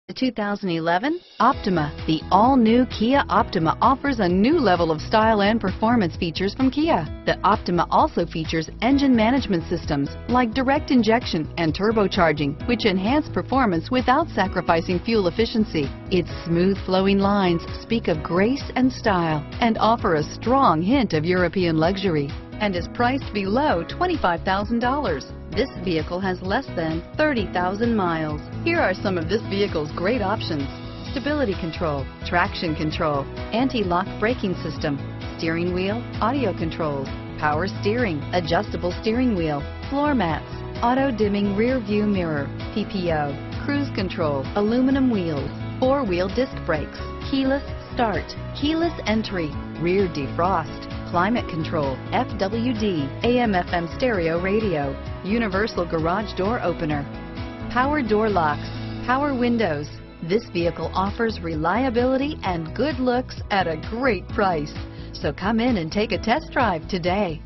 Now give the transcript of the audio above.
The 2011 Optima. The all-new Kia Optima offers a new level of style and performance features from Kia. The Optima also features engine management systems like direct injection and turbocharging, which enhance performance without sacrificing fuel efficiency. Its smooth flowing lines speak of grace and style and offer a strong hint of European luxury, and is priced below $25,000. This vehicle has less than 30,000 miles. Here are some of this vehicle's great options: stability control, traction control, anti-lock braking system, steering wheel audio controls, power steering, adjustable steering wheel, floor mats, auto dimming rear view mirror, PPO, cruise control, aluminum wheels, four-wheel disc brakes, keyless start, keyless entry, rear defrost, climate control, FWD, AM/FM stereo radio, universal garage door opener, power door locks, power windows. This vehicle offers reliability and good looks at a great price. So come in and take a test drive today.